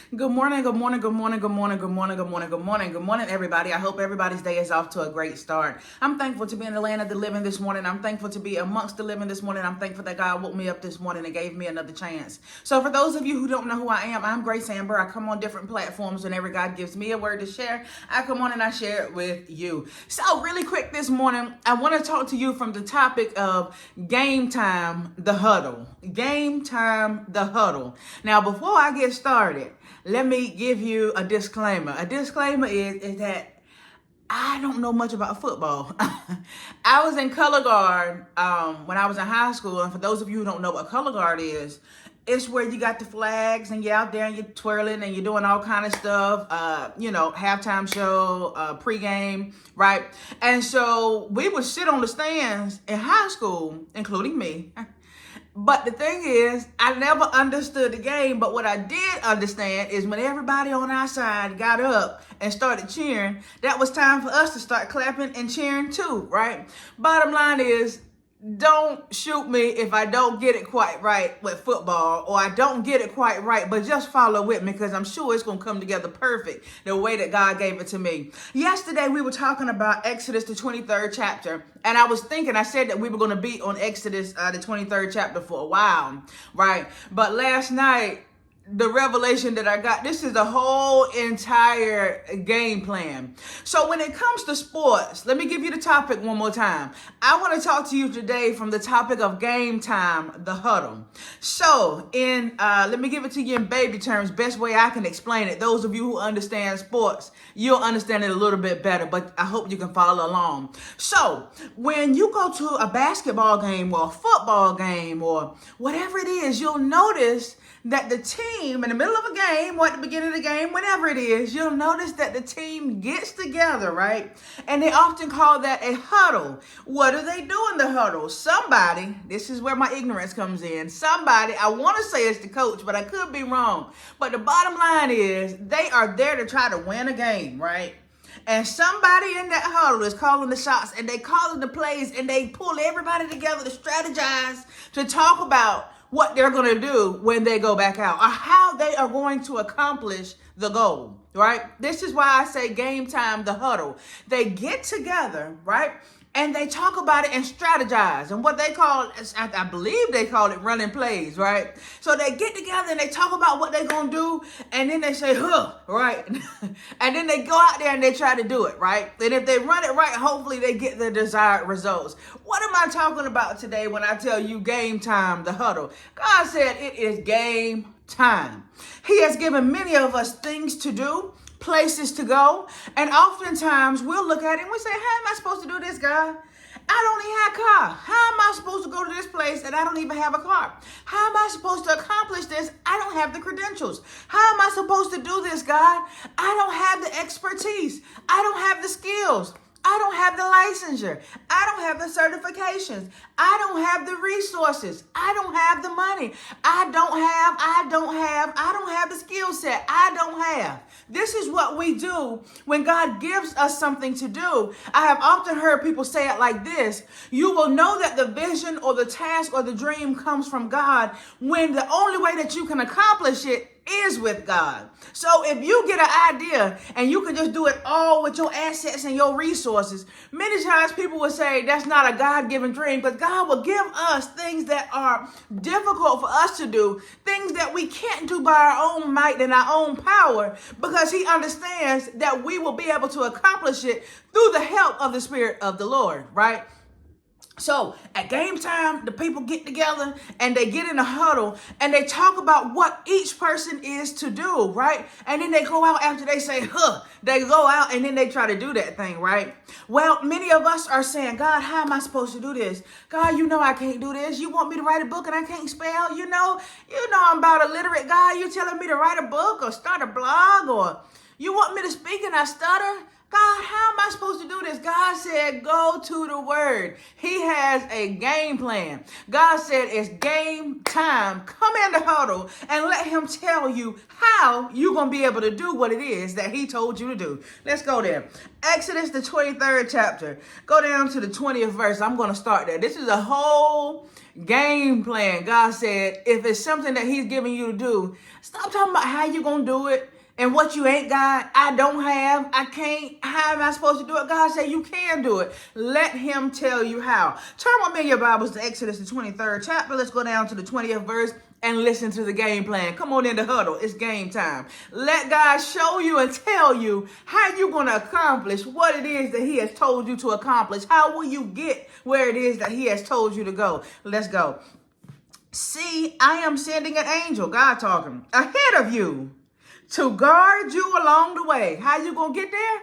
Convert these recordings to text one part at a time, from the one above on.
Good morning, good morning, good morning, good morning, good morning, good morning, good morning, good morning, everybody. I hope everybody's day is off to a great start. I'm thankful to be in the land of the living this morning. I'm thankful to be amongst the living this morning. I'm thankful that God woke me up this morning and gave me another chance. So for those of you who don't know who I am, I'm Grace Amber. I come on different platforms whenever God gives me a word to share. I come on and I share it with you. So really quick this morning, I want to talk to you from the topic of game time, the huddle. Game time, the huddle. Now, before I get started, let me give you a disclaimer. A disclaimer is that I don't know much about football. I was in color guard when I was in high school. And for those of you who don't know what color guard is, it's where you got the flags and you're out there and you're twirling and you're doing all kind of stuff, halftime show, pregame, right? And so we would sit on the stands in high school, including me. But the thing is, I never understood the game. But what I did understand is when everybody on our side got up and started cheering, that was time for us to start clapping and cheering too, right? Bottom line is, don't shoot me if I don't get it quite right with football or I don't get it quite right, but just follow with me because I'm sure it's going to come together perfect the way that God gave it to me. Yesterday, we were talking about Exodus, the 23rd chapter, and I said that we were going to be on Exodus, the 23rd chapter for a while, right? But last night, the revelation that I got, this is the whole entire game plan. So when it comes to sports, let me give you the topic one more time. I want to talk to you today from the topic of game time, the huddle. So let me give it to you in baby terms, best way I can explain it. Those of you who understand sports, you'll understand it a little bit better, but I hope you can follow along. So when you go to a basketball game or a football game or whatever it is, you'll notice that the team in the middle of a game or at the beginning of the game, whenever it is, you'll notice that the team gets together, right? And they often call that a huddle. What do they do in the huddle? Somebody, this is where my ignorance comes in. Somebody, I want to say it's the coach, but I could be wrong. But the bottom line is they are there to try to win a game, right? And somebody in that huddle is calling the shots and they calling the plays and they pull everybody together to strategize, to talk about what they're going to do when they go back out or how they are going to accomplish the goal, right? This is why I say game time, the huddle. They get together, right? And they talk about it and strategize. And what they call, I believe they call it running plays, right? So they get together and they talk about what they're going to do. And then they say, right? And then they go out there and they try to do it, right? And if they run it right, hopefully they get the desired results. What am I talking about today when I tell you game time, the huddle? God said it is game time. He has given many of us things to do, places to go, and oftentimes we'll look at it and we say, how am I supposed to do this, God? I don't even have a car. How am I supposed to go to this place and I don't even have a car? How am I supposed to accomplish this? I don't have the credentials. How am I supposed to do this, God? I don't have the expertise. I don't have the skills. I don't have the licensure. I don't have the certifications. I don't have the resources. I don't have the money. I don't have the skill set. I don't have. This is what we do when God gives us something to do. I have often heard people say it like this. You will know that the vision or the task or the dream comes from God when the only way that you can accomplish it is with God. So if you get an idea and you can just do it all with your assets and your resources, many times people will say that's not a God-given dream, but God will give us things that are difficult for us to do, things that we can't do by our own might and our own power, because he understands that we will be able to accomplish it through the help of the Spirit of the Lord, right? So at game time, the people get together and they get in a huddle and they talk about what each person is to do, right? And then they go out after they say, they go out and then they try to do that thing, right? Well, many of us are saying, God, how am I supposed to do this? God, you know I can't do this. You want me to write a book and I can't spell? You know I'm about illiterate. God, you telling me to write a book or start a blog, or you want me to speak and I stutter? God, how am I supposed to do this? God said, go to the word. He has a game plan. God said, it's game time. Come in the huddle and let him tell you how you're going to be able to do what it is that he told you to do. Let's go there. Exodus, the 23rd chapter. Go down to the 20th verse. I'm going to start there. This is a whole game plan. God said, if it's something that he's giving you to do, stop talking about how you're going to do it. And what you ain't got, I don't have, I can't, how am I supposed to do it? God said you can do it. Let him tell you how. Turn with me in your Bibles to Exodus, the 23rd chapter. Let's go down to the 20th verse and listen to the game plan. Come on in the huddle. It's game time. Let God show you and tell you how you're going to accomplish what it is that he has told you to accomplish. How will you get where it is that he has told you to go? Let's go. See, I am sending an angel, God talking, ahead of you, to guard you along the way. How you gonna get there?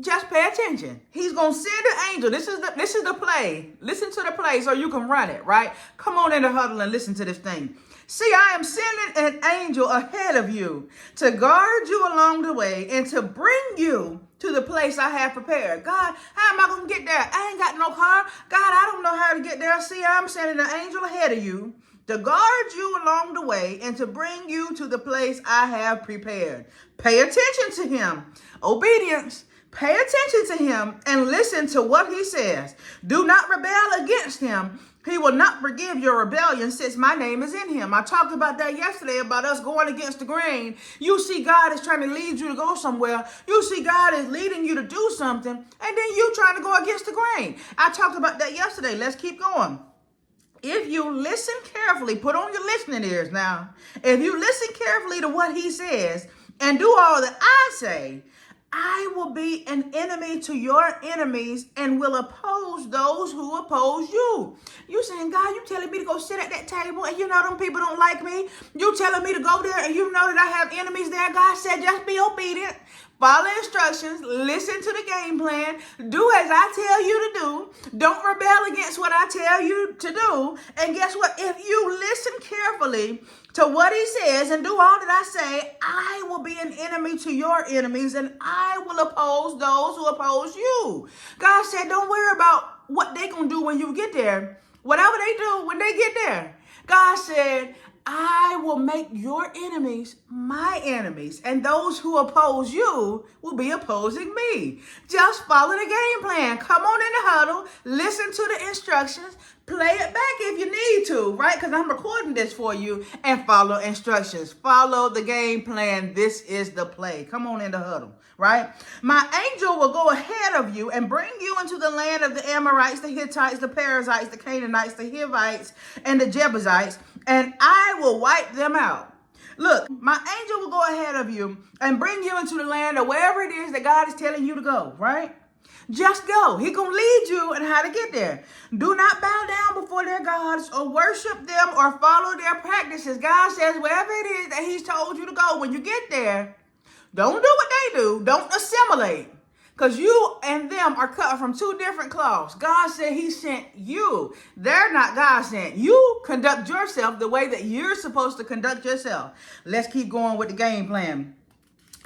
Just pay attention. He's gonna send an angel. This is the play. Listen to the play so you can run it, right? Come on in the huddle and listen to this thing. See, I am sending an angel ahead of you to guard you along the way and to bring you to the place I have prepared. God, how am I gonna get there? I ain't got no car. God, I don't know how to get there. See, I'm sending an angel ahead of you to guard you along the way and to bring you to the place I have prepared. Pay attention to him. Obedience. Pay attention to him and listen to what he says. Do not rebel against him. He will not forgive your rebellion since my name is in him. I talked about that yesterday, about us going against the grain. You see God is trying to lead you to go somewhere. You see God is leading you to do something, and then you trying to go against the grain. I talked about that yesterday. Let's keep going. If you listen carefully, put on your listening ears now. If you listen carefully to what he says and do all that I say, I will be an enemy to your enemies and will oppose those who oppose you. You saying, God, you telling me to go sit at that table and you know them people don't like me? You telling me to go there and you know that I have enemies there? God said, just be obedient. Follow instructions, listen to the game plan, do as I tell you to do. Don't rebel against what I tell you to do. And guess what? If you listen carefully to what he says and do all that I say, I will be an enemy to your enemies and I will oppose those who oppose you. God said, don't worry about what they gonna do when you get there. Whatever they do when they get there. God said, I will make your enemies my enemies, and those who oppose you will be opposing me. Just follow the game plan. Come on in the huddle, listen to the instructions, play it back if you need to, right? Because I'm recording this for you, and follow instructions. Follow the game plan. This is the play. Come on in the huddle, right? My angel will go ahead of you and bring you into the land of the Amorites, the Hittites, the Perizzites, the Canaanites, the Hivites, and the Jebusites, and I will wipe them out. Look, my angel will go ahead of you and bring you into the land of wherever it is that God is telling you to go, right? Just go. He gonna lead you and how to get there. Do not bow down before their gods or worship them or follow their practices. God says wherever it is that he's told you to go, when you get there, don't do what they do. Don't assimilate. Because you and them are cut from two different cloths. God said he sent you. They're not God sent. You conduct yourself the way that you're supposed to conduct yourself. Let's keep going with the game plan.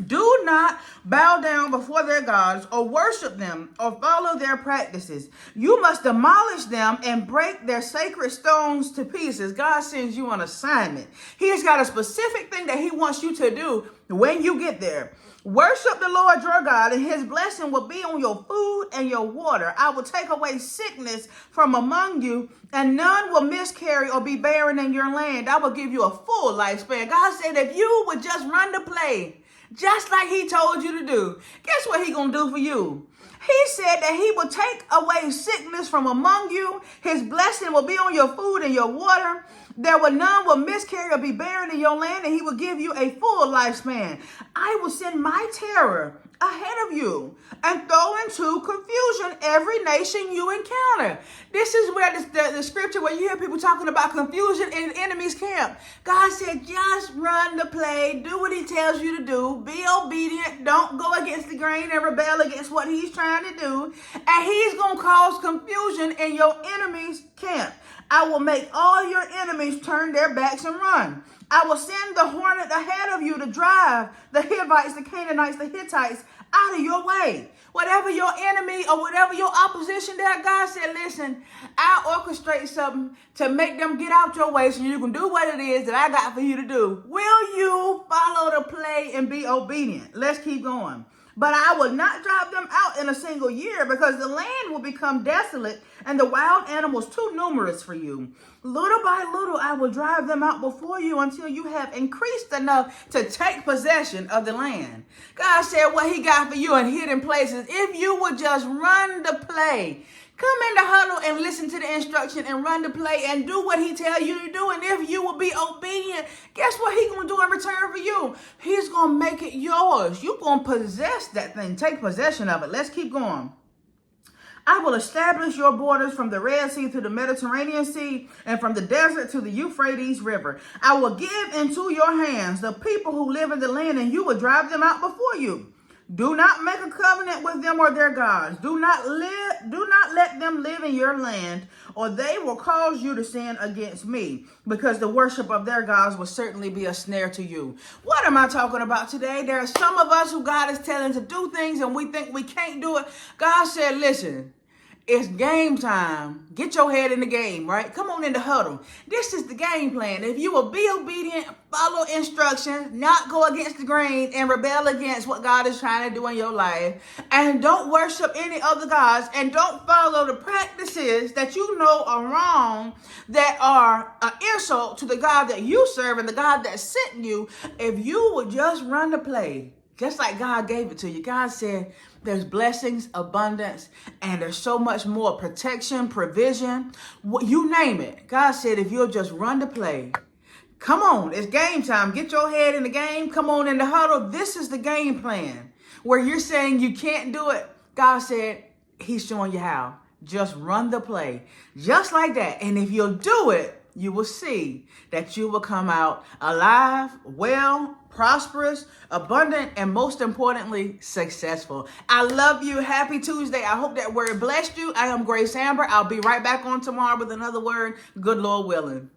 Do not bow down before their gods or worship them or follow their practices. You must demolish them and break their sacred stones to pieces. God sends you on assignment. He's got a specific thing that he wants you to do when you get there. Worship the Lord your God, and his blessing will be on your food and your water. I will take away sickness from among you, and none will miscarry or be barren in your land. I will give you a full lifespan. God said if you would just run the play, just like he told you to do, guess what he gonna do for you? He said that he will take away sickness from among you. His blessing will be on your food and your water. None will miscarry or be barren in your land, and he will give you a full lifespan. I will send my terror ahead of you and throw into confusion every nation you encounter. This is where the scripture where you hear people talking about confusion in enemy's camp. God said, just run the play, do what he tells you to do, be obedient, don't go against the grain and rebel against what he's trying to do, and he's going to cause confusion in your enemy's camp. I will make all your enemies turn their backs and run. I will send the hornet ahead of you to drive the Hivites, the Canaanites, the Hittites out of your way. Whatever your enemy or whatever your opposition there, God said, listen, I'll orchestrate something to make them get out your way so you can do what it is that I got for you to do. Will you follow the play and be obedient? Let's keep going. But I will not drive them out in a single year, because the land will become desolate and the wild animals too numerous for you. Little by little, I will drive them out before you until you have increased enough to take possession of the land. God said what he got for you in hidden places. If you would just run the play, come in the huddle and listen to the instruction and run the play and do what he tell you to do. And if you will be obedient, guess what he's going to do in return for you? He's going to make it yours. You're going to possess that thing. Take possession of it. Let's keep going. I will establish your borders from the Red Sea to the Mediterranean Sea and from the desert to the Euphrates River. I will give into your hands the people who live in the land, and you will drive them out before you. Do not make a covenant with them or their gods. Do not let them live in your land, or they will cause you to sin against me, because the worship of their gods will certainly be a snare to you. What am I talking about today? There are some of us who God is telling to do things and we think we can't do it. God said, listen, it's game time. Get your head in the game, right? Come on in the huddle. This is the game plan. If you will be obedient, follow instructions, not go against the grain and rebel against what God is trying to do in your life, and don't worship any other gods, and don't follow the practices that you know are wrong, that are an insult to the God that you serve and the God that sent you, if you would just run the play, just like God gave it to you. God said there's blessings, abundance, and there's so much more protection, provision, you name it. God said if you'll just run the play. Come on, it's game time. Get your head in the game. Come on in the huddle. This is the game plan. Where you're saying you can't do it, God said he's showing you how. Just run the play. Just like that. And if you'll do it, you will see that you will come out alive, well, prosperous, abundant, and most importantly, successful. I love you. Happy Tuesday. I hope that word blessed you. I am Grace Amber. I'll be right back on tomorrow with another word. Good Lord willing.